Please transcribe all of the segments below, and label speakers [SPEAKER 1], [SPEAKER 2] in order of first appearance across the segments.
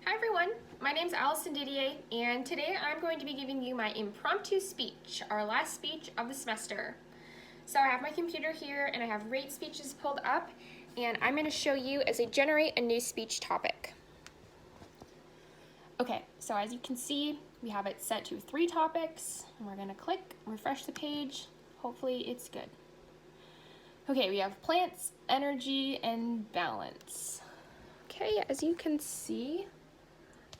[SPEAKER 1] Hi everyone, my name is Allison Didier, and today I'm going to be giving you my impromptu speech, our last speech of the semester. So I have my computer here and I have rate speeches pulled up, and I'm going to show you as I generate a new speech topic. Okay, so as you can see, we have it set to 3 topics, and we're going to click, refresh the page, hopefully it's good. Okay, we have plants, energy, and balance. Okay, as you can see,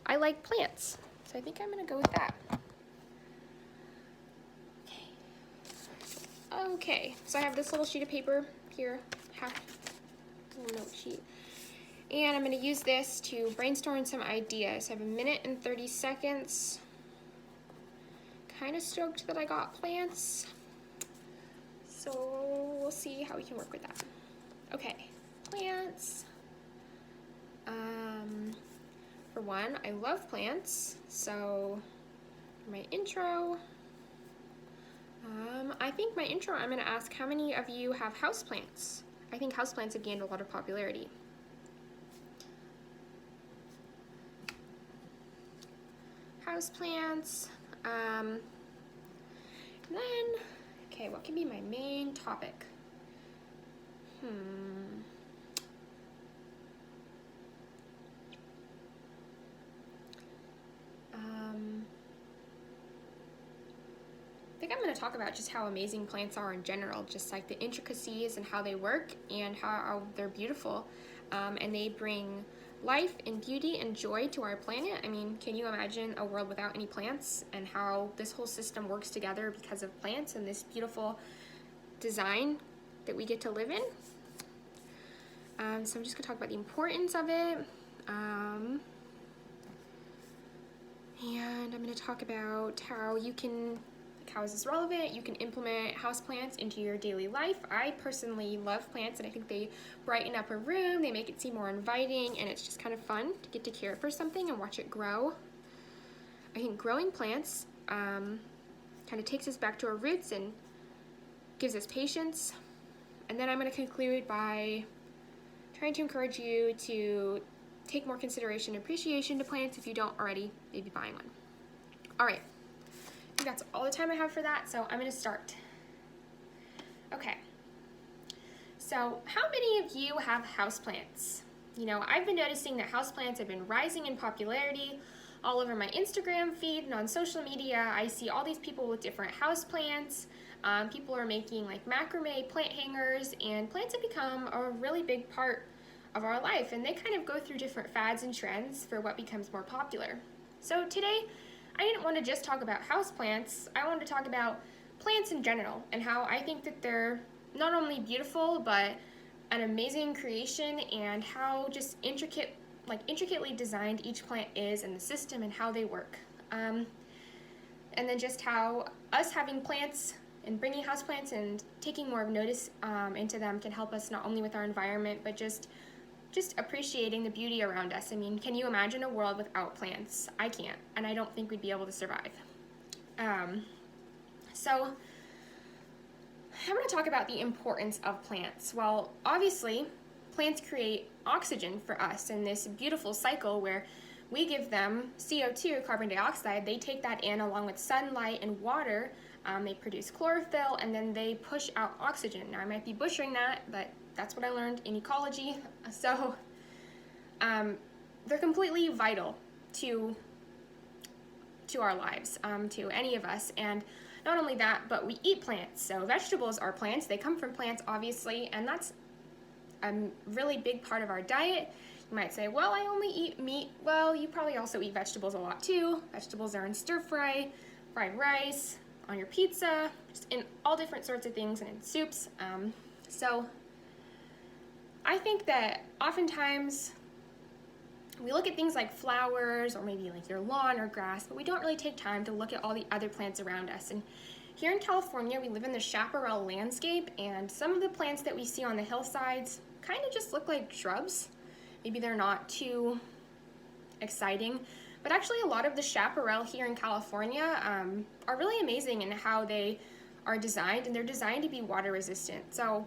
[SPEAKER 1] I like plants, so I think I'm gonna go with that. Okay, so I have this little sheet of paper here, half little note sheet, and I'm gonna use this to brainstorm some ideas. I have 1 minute and 30 seconds. Kind of stoked that I got plants, so we'll see how we can work with that. Okay, plants. For one, I love plants, so for my intro, I think my intro, I'm going to ask how many of you have houseplants? I think houseplants have gained a lot of popularity. Houseplants, then, okay, what can be my main topic? I think I'm going to talk about just how amazing plants are in general, just like the intricacies and how they work and how they're beautiful, and they bring life and beauty and joy to our planet. I mean, can you imagine a world without any plants, and how this whole system works together because of plants and this beautiful design that we get to live in? So I'm just going to talk about the importance of it, and I'm going to talk about how you can, how is this relevant? You can implement houseplants into your daily life. I personally love plants, and I think they brighten up a room, they make it seem more inviting, and it's just kind of fun to get to care for something and watch it grow. I think growing plants kind of takes us back to our roots and gives us patience. And then I'm going to conclude by trying to encourage you to take more consideration and appreciation to plants if you don't already, maybe buying one. All right. I think that's all the time I have for that, so I'm going to start. Okay, so how many of you have houseplants? You know, I've been noticing that houseplants have been rising in popularity all over my Instagram feed and on social media. I see all these people with different houseplants. People are making like macrame plant hangers, and plants have become a really big part of our life, and they kind of go through different fads and trends for what becomes more popular. So today, I didn't want to just talk about houseplants. I wanted to talk about plants in general and how I think that they're not only beautiful but an amazing creation, and how just intricately designed each plant is and the system and how they work. And then just how us having plants and bringing houseplants and taking more of notice into them can help us not only with our environment but just appreciating the beauty around us. I mean, can you imagine a world without plants? I can't, and I don't think we'd be able to survive. So I'm going to talk about the importance of plants. Well, obviously, plants create oxygen for us in this beautiful cycle where we give them CO2, carbon dioxide. They take that in along with sunlight and water. They produce chlorophyll, and then they push out oxygen. Now, I might be butchering that, but that's what I learned in ecology. So they're completely vital to our lives, to any of us. And not only that, but we eat plants. So vegetables are plants. They come from plants, obviously, and that's a really big part of our diet. You might say, well, I only eat meat. Well, you probably also eat vegetables a lot too. Vegetables are in stir fry, fried rice, on your pizza, just in all different sorts of things, and in soups. So I think that oftentimes we look at things like flowers or maybe like your lawn or grass, but we don't really take time to look at all the other plants around us. And here in California, we live in the chaparral landscape, and some of the plants that we see on the hillsides kind of just look like shrubs. Maybe they're not too exciting, but actually a lot of the chaparral here in California are really amazing in how they are designed, and they're designed to be water resistant. So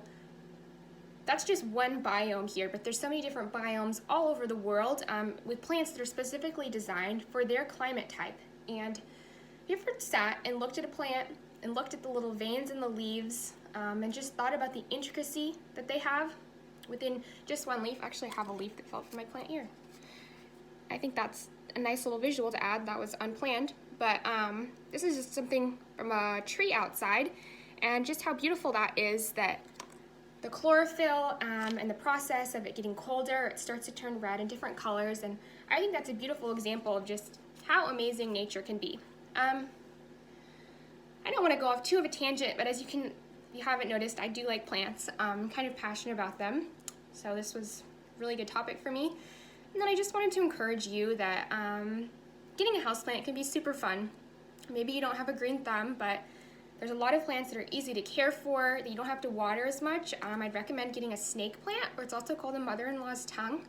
[SPEAKER 1] that's just one biome here, but there's so many different biomes all over the world with plants that are specifically designed for their climate type. And have you ever sat and looked at a plant and looked at the little veins in the leaves and just thought about the intricacy that they have within just one leaf? Actually, I have a leaf that fell from my plant here. I think that's a nice little visual to add. That was unplanned, but this is just something from a tree outside, and just how beautiful that is, that the chlorophyll and the process of it getting colder, it starts to turn red in different colors, and I think that's a beautiful example of just how amazing nature can be. I don't want to go off too of a tangent, but as if you haven't noticed, I do like plants. I'm kind of passionate about them, so this was a really good topic for me. And then I just wanted to encourage you that getting a houseplant can be super fun. Maybe you don't have a green thumb, but there's a lot of plants that are easy to care for, that you don't have to water as much. I'd recommend getting a snake plant, or it's also called a mother-in-law's tongue.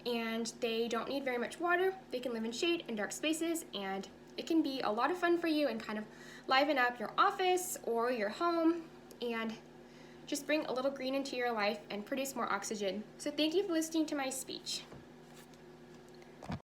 [SPEAKER 1] And they don't need very much water. They can live in shade and dark spaces, and it can be a lot of fun for you and kind of liven up your office or your home and just bring a little green into your life and produce more oxygen. So thank you for listening to my speech.